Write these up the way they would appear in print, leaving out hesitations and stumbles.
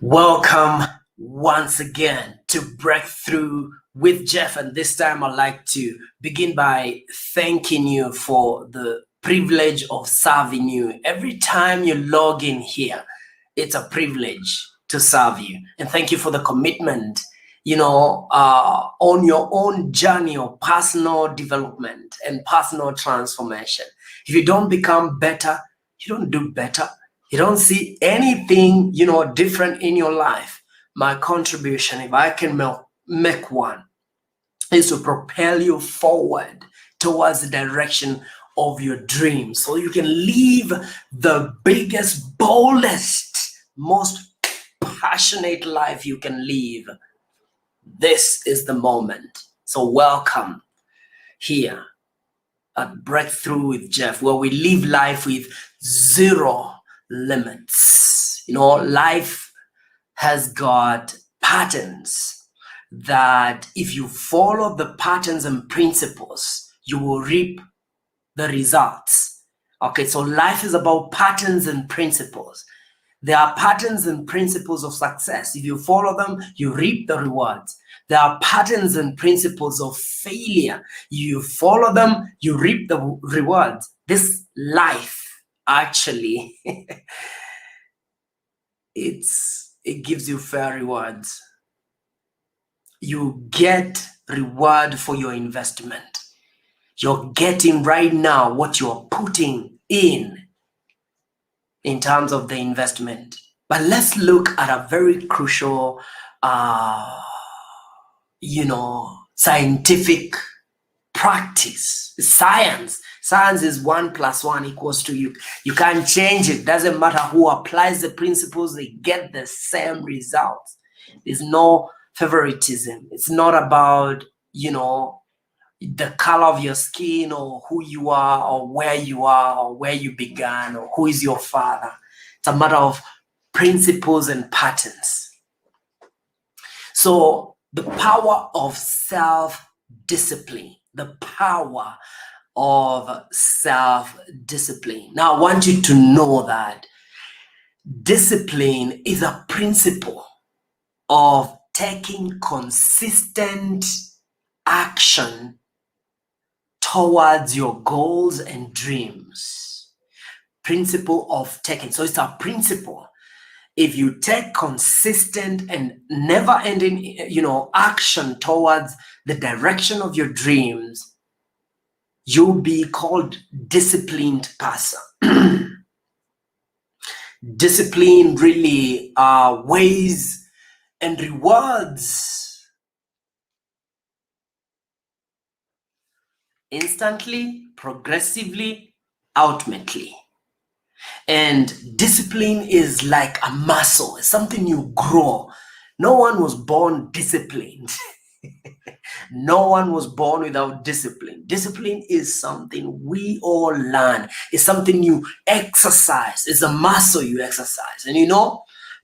Welcome once again to Breakthrough with Jeff. And this time I'd like to begin by thanking you for the privilege of serving you. Every time you log in here, it's a privilege to serve you. And thank you for the commitment, on your own journey of personal development and personal transformation. If you don't become better, you don't do better. You don't see anything, different in your life. My contribution, if I can make one, is to propel you forward towards the direction of your dreams so you can live the biggest, boldest, most passionate life you can live. This is the moment. So welcome here at Breakthrough with Jeff, where we live life with zero limits. Life has got patterns that if you follow the patterns and principles, you will reap the results. Okay, so life is about patterns and principles. There are patterns and principles of success. If you follow them, you reap the rewards. There are patterns and principles of failure. You follow them, you reap the rewards. This life, actually, it gives you fair rewards. You get reward for your investment. You're getting right now what you're putting in terms of the investment. But let's look at a very crucial, scientific practice. Science is 1 + 1 = you. You can't change it. Doesn't matter who applies the principles, they get the same results. There's no favoritism. It's not about, the color of your skin or who you are or where you began or who is your father. It's a matter of principles and patterns. So the power of self-discipline, the power of self-discipline. Now I want you to know that discipline is a principle of taking consistent action towards your goals and dreams. Principle of taking. So it's a principle. If you take consistent and never-ending, action towards the direction of your dreams, you'll be called disciplined person. Discipline really weighs and rewards instantly, progressively, ultimately. And discipline is like a muscle. It's something you grow. No one was born disciplined. No one was born without discipline. Discipline is something we all learn. It's something you exercise. It's a muscle you exercise. And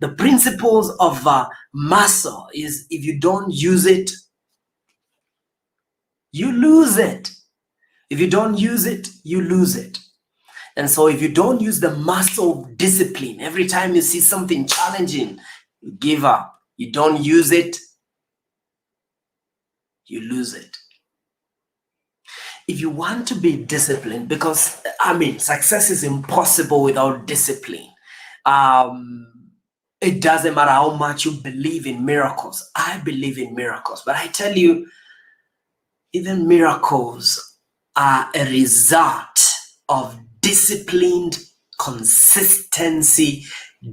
the principles of a muscle is if you don't use it, you lose it. If you don't use it, you lose it. And so if you don't use the muscle of discipline, every time you see something challenging, you give up. You don't use it, you lose it. If you want to be disciplined, because success is impossible without discipline. It doesn't matter how much you believe in miracles. I believe in miracles, but I tell you, even miracles are a result of disciplined consistency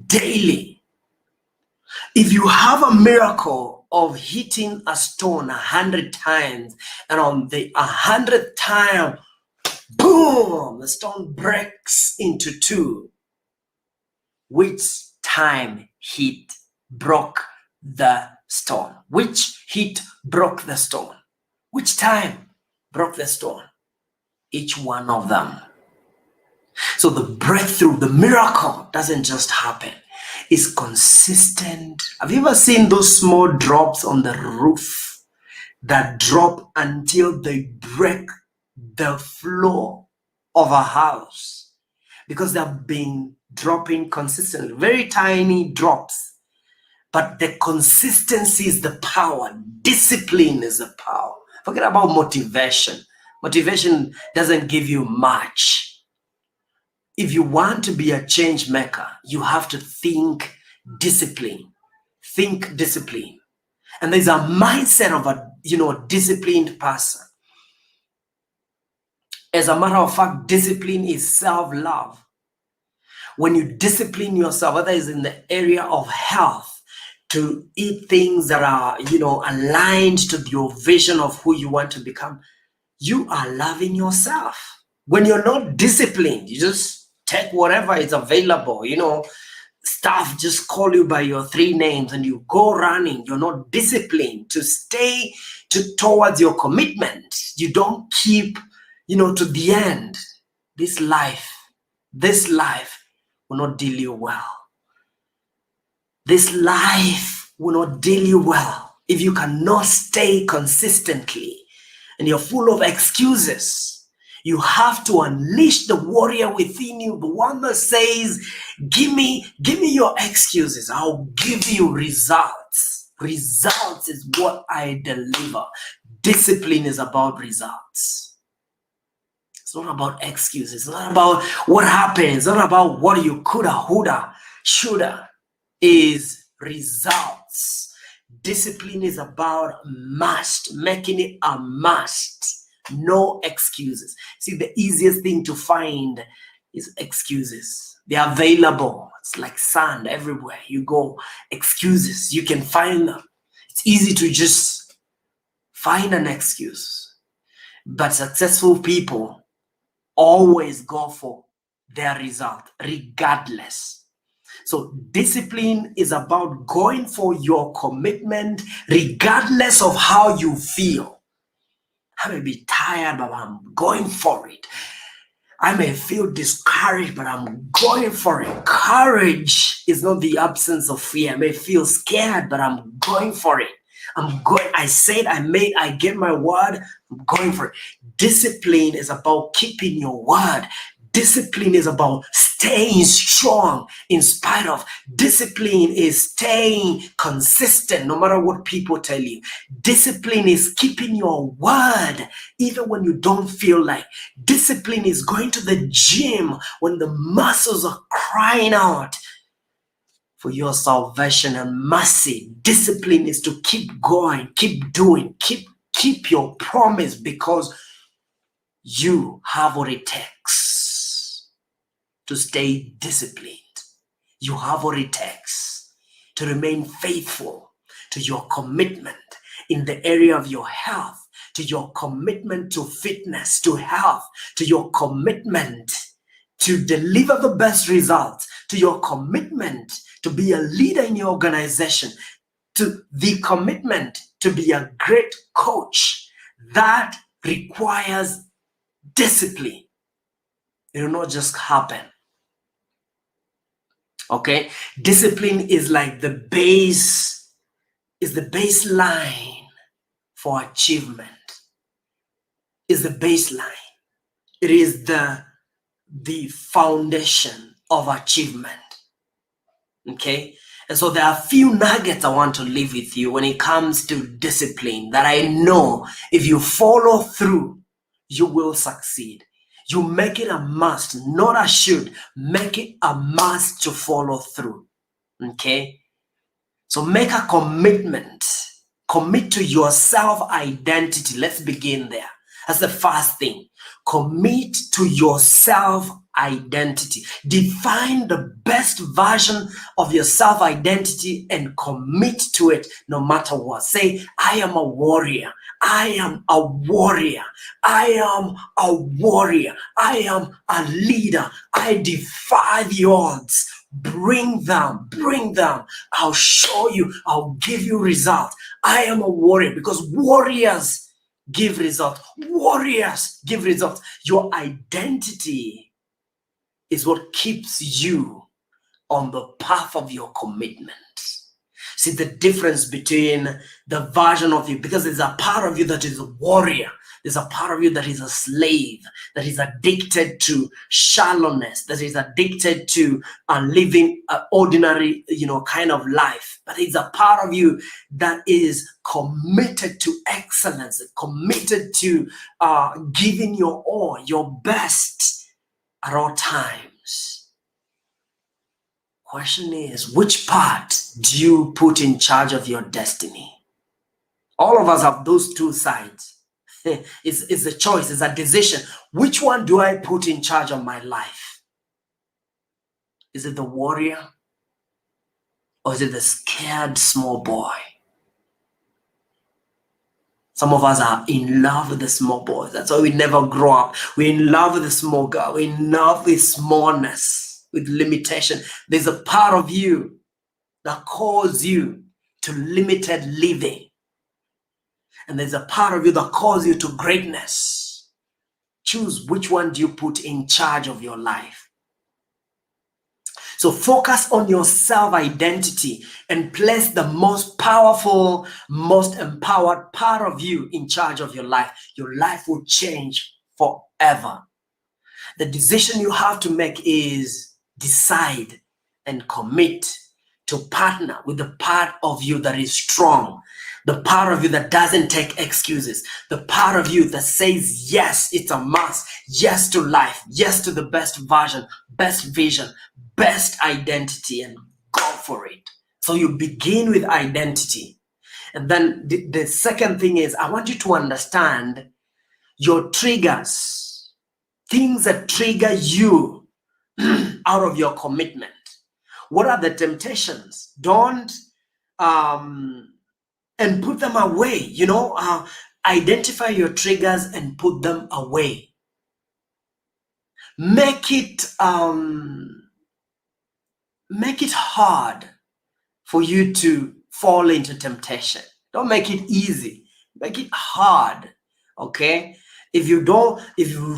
daily. If you have a miracle of hitting a stone 100 times, and on the 100th time, boom, the stone breaks into two, which time hit broke the stone? Which hit broke the stone? Which time broke the stone? Each one of them. So the breakthrough, the miracle doesn't just happen. It's consistent. Have you ever seen those small drops on the roof that drop until they break the floor of a house? Because they've been dropping consistently, very tiny drops. but the consistency is the power. Discipline is the power. Forget about motivation. Motivation doesn't give you much. If you want to be a change maker, you have to think discipline. Think discipline. And there's a mindset of a disciplined person. As a matter of fact, discipline is self-love. When you discipline yourself, whether it's in the area of health, to eat things that are, aligned to your vision of who you want to become, you are loving yourself. When you're not disciplined, you just take whatever is available, staff just call you by your 3 names and you go running. You're not disciplined to stay towards your commitment. You don't keep, to the end. This life will not deal you well. This life will not deal you well if you cannot stay consistently and you're full of excuses. You have to unleash the warrior within you, the one that says, give me your excuses. I'll give you results. Results is what I deliver. Discipline is about results. It's not about excuses. It's not about what happened. It's not about what you coulda, woulda, shoulda. Is results. Discipline is about must, making it a must. No excuses. See, the easiest thing to find is excuses. They're available. It's like sand everywhere you go. Excuses, you can find them. It's easy to just find an excuse. But successful people always go for their result, regardless. So discipline is about going for your commitment regardless of how you feel. I may be tired, but I'm going for it. I may feel discouraged, but I'm going for it. Courage is not the absence of fear. I may feel scared, but I'm going for it. I said, I get my word, I'm going for it. Discipline is about keeping your word. Discipline is about staying strong in spite of. Discipline is staying consistent no matter what people tell you. Discipline is keeping your word even when you don't feel like. Discipline is going to the gym when the muscles are crying out for your salvation and mercy. Discipline is to keep going, keep doing, keep your promise because you have what it takes to stay disciplined. You have what it takes to remain faithful to your commitment in the area of your health, to your commitment to fitness, to health, to your commitment to deliver the best results, to your commitment to be a leader in your organization, to the commitment to be a great coach. That requires discipline. It will not just happen. Okay, discipline is like the base, is the baseline for achievement. Is the baseline. It is the foundation of achievement. Okay, and so there are a few nuggets I want to leave with you when it comes to discipline that I know if you follow through, you will succeed. You make it a must, not a should. Make it a must to follow through. Okay? So make a commitment. Commit to your self-identity. Let's begin there. That's the first thing. Commit to your self-identity. Define the best version of your self-identity and commit to it no matter what. Say, I am a warrior. I am a warrior. I am a warrior. I am a leader. I defy the odds. Bring them. I'll show you. I'll give you results. I am a warrior because warriors give results. Warriors give results. Your identity is what keeps you on the path of your commitment. See the difference between the version of you, because there's a part of you that is a warrior. There's a part of you that is a slave, that is addicted to shallowness, that is addicted to living an ordinary, kind of life. But it's a part of you that is committed to excellence, committed to giving your all, your best at all times. Question is, which part do you put in charge of your destiny? All of us have those two sides. It's a choice, it's a decision. Which one do I put in charge of my life? Is it the warrior? Or is it the scared small boy? Some of us are in love with the small boys. That's why we never grow up. We're in love with the small girl. We're in love with smallness, with limitation. There's a part of you that calls you to limited living. And there's a part of you that calls you to greatness. Choose which one do you put in charge of your life. So focus on your self-identity and place the most powerful, most empowered part of you in charge of your life. Your life will change forever. The decision you have to make is decide and commit to partner with the part of you that is strong, the part of you that doesn't take excuses, the part of you that says, yes, it's a must, yes to life, yes to the best version, best vision, best identity, and go for it. So you begin with identity. And then the second thing is, I want you to understand your triggers, things that trigger you out of your commitment. What are the temptations? Don't and put them away. Identify your triggers and put them away. Make it hard for you to fall into temptation. Don't make it easy. Make it hard. Okay? If you're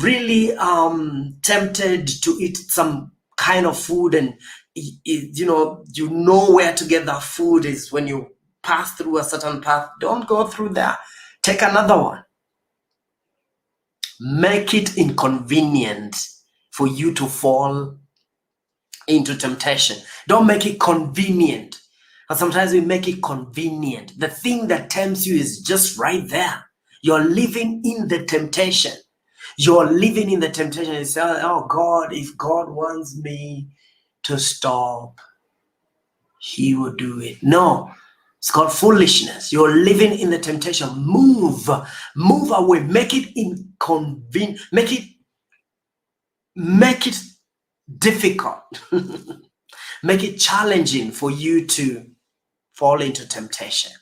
really tempted to eat some kind of food, and you know where to get that food is when you pass through a certain path, don't go through there. Take another one. Make it inconvenient for you to fall into temptation. Don't make it convenient. And sometimes we make it convenient. The thing that tempts you is just right there. You're living in the temptation. You're living in the temptation. You say, oh God, if God wants me to stop, He will do it. No, it's called foolishness. You're living in the temptation. Move away. Make it inconvenient. Make it difficult. Make it challenging for you to fall into temptation.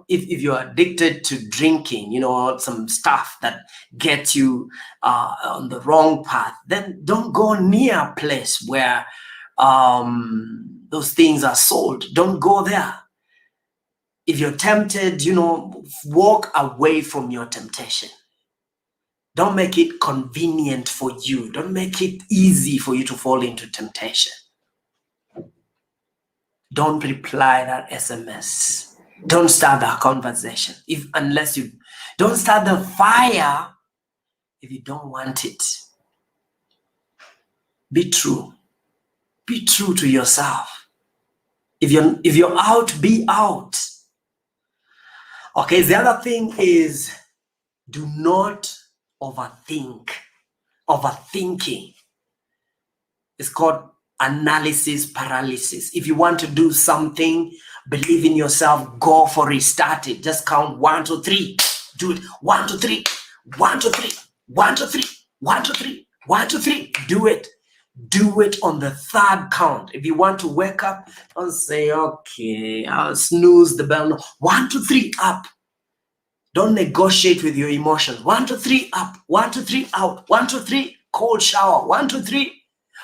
If you're addicted to drinking, some stuff that gets you on the wrong path, then don't go near a place where those things are sold. Don't go there. If you're tempted, walk away from your temptation. Don't make it convenient for you. Don't make it easy for you to fall into temptation. Don't reply that SMS. Don't start that conversation unless you don't start the fire if you don't want it. Be true. Be true to yourself. If you're out, be out. Okay, the other thing is, do not overthink. Overthinking is called analysis paralysis. If you want to do something, believe in yourself, go for it, start it. Just count 1, 2, 3. Do it. 1, 2, 3. 1, 2, 3. 1, 2, 3. 1, 2, 3. 1, 2, 3. Do it. Do it on the third count. If you want to wake up, don't say, okay, I'll snooze the bell. No. 1, 2, 3, up. Don't negotiate with your emotions. 1, 2, 3, up. 1, 2, 3, out. 1, 2, 3, cold shower. 1, 2, 3.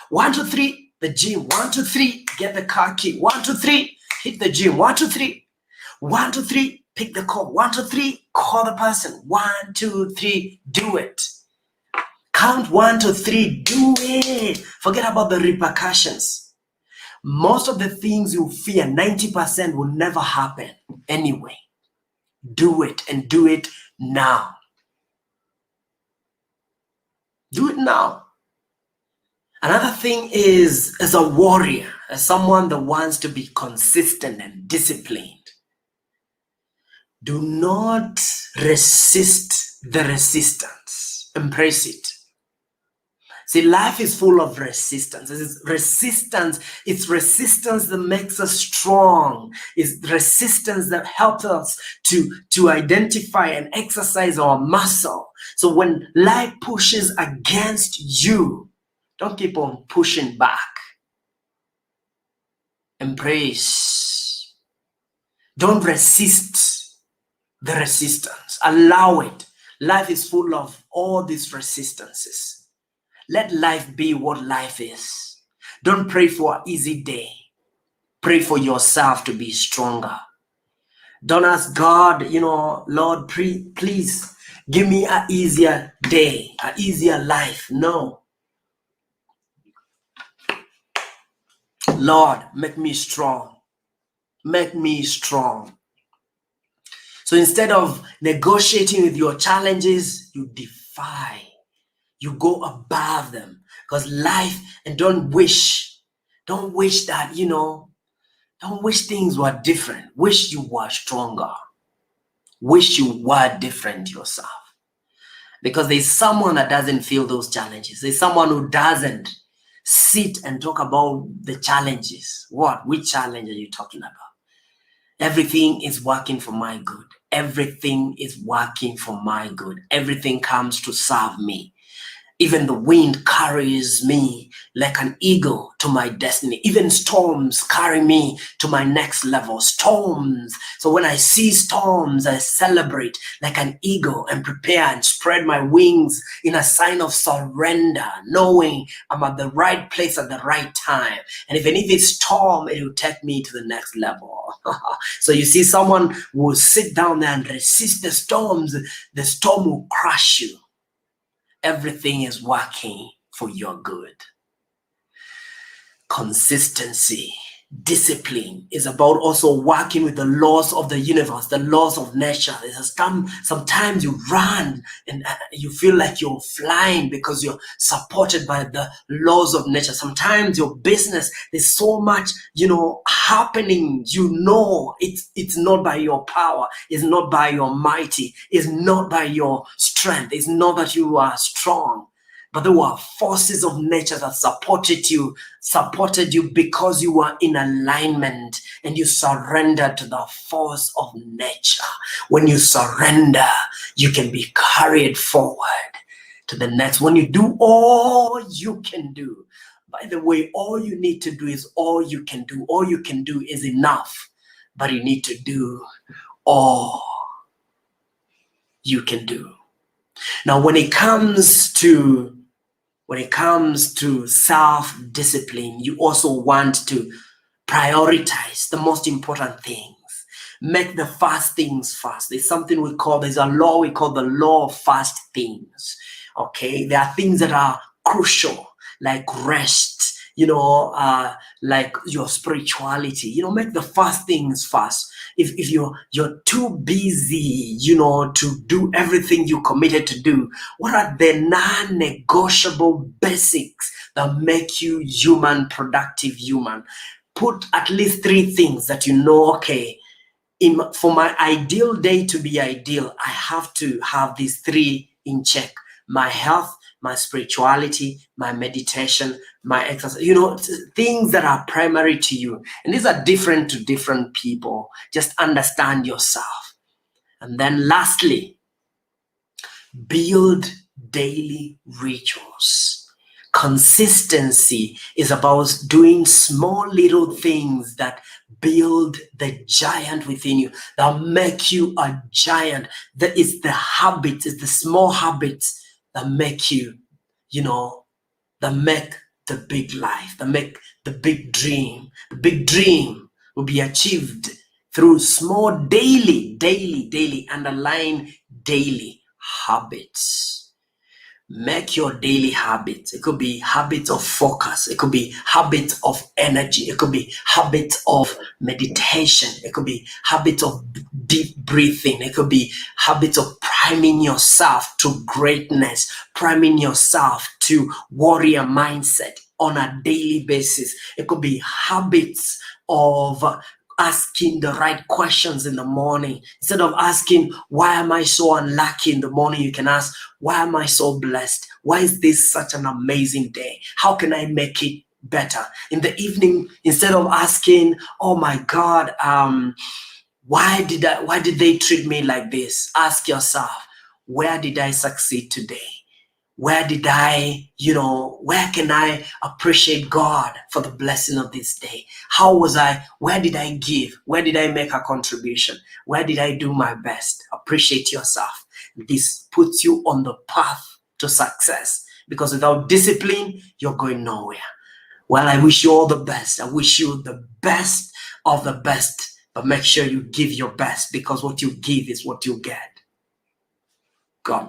1, 2, 3, the gym. 1, 2, 3, get the car key. 1, 2, 3, hit the gym. 1, 2, 3. 1, 2, 3, pick the call. 1, 2, 3, call the person. 1, 2, 3, do it. Count 1 to 3, do it. Forget about the repercussions. Most of the things you fear, 90% will never happen anyway. Do it, and do it now. Do it now. Another thing is, as a warrior, as someone that wants to be consistent and disciplined, do not resist the resistance. Embrace it. See, life is full of resistance. It's resistance that makes us strong. It's resistance that helps us to identify and exercise our muscle. So when life pushes against you, don't keep on pushing back. Embrace. Don't resist the resistance. Allow it. Life is full of all these resistances. Let life be what life is. Don't pray for an easy day. Pray for yourself to be stronger. Don't ask God, Lord, please give me an easier day, an easier life. No. Lord, make me strong. Make me strong. So instead of negotiating with your challenges, you defy. You go above them. Because life, and don't wish that, don't wish things were different. Wish you were stronger. Wish you were different yourself. Because there's someone that doesn't feel those challenges. There's someone who doesn't sit and talk about the challenges. What? Which challenge are you talking about? Everything is working for my good. Everything is working for my good. Everything comes to serve me. Even the wind carries me like an eagle to my destiny. Even storms carry me to my next level. Storms. So when I see storms, I celebrate like an eagle and prepare and spread my wings in a sign of surrender, knowing I'm at the right place at the right time. And even if it's storm, it will take me to the next level. So you see, someone will sit down there and resist the storms. The storm will crush you. Everything is working for your good. Consistency, discipline is about also working with the laws of the universe, the laws of nature. Sometimes you run and you feel like you're flying because you're supported by the laws of nature. Sometimes your business, there's so much, happening. It's not by your power. It's not by your mighty. It's not by your strength. It's not that you are strong. But there were forces of nature that supported you because you were in alignment and you surrendered to the force of nature. When you surrender, you can be carried forward to the next. When you do all you can do, by the way, all you need to do is all you can do. All you can do is enough, but you need to do all you can do. Now, when it comes to self-discipline, you also want to prioritize the most important things. Make the first things first. There's a law we call the law of first things. Okay, there are things that are crucial, like rest, like your spirituality. Make the first things first. If you're too busy, to do everything you committed to do, what are the non-negotiable basics that make you productive human? Put at least 3 things that okay, for my ideal day to be ideal, I have to have these 3 in check: my health, my spirituality, my meditation, my exercise, things that are primary to you. And these are different to different people. Just understand yourself. And then lastly, build daily rituals. Consistency is about doing small little things that build the giant within you, that make you a giant. That is the habits, it's the small habits that make you, that make the big life, that make the big dream. The big dream will be achieved through small daily, underlying daily habits. Make your daily habits. It could be habits of focus. It could be habits of energy. It could be habits of meditation. It could be habits of deep breathing. It could be habits of priming yourself to greatness, priming yourself to warrior mindset on a daily basis. It could be habits of asking the right questions in the morning. Instead of asking, why am I so unlucky in the morning? You can ask, why am I so blessed? Why is this such an amazing day? How can I make it better? In the evening, instead of asking, oh my God, why did they treat me like this? Ask yourself, where did I succeed today? Where did where can I appreciate God for the blessing of this day? Where did I give? Where did I make a contribution? Where did I do my best? Appreciate yourself. This puts you on the path to success, because without discipline, you're going nowhere. Well, I wish you all the best. I wish you the best of the best, but make sure you give your best, because what you give is what you get. God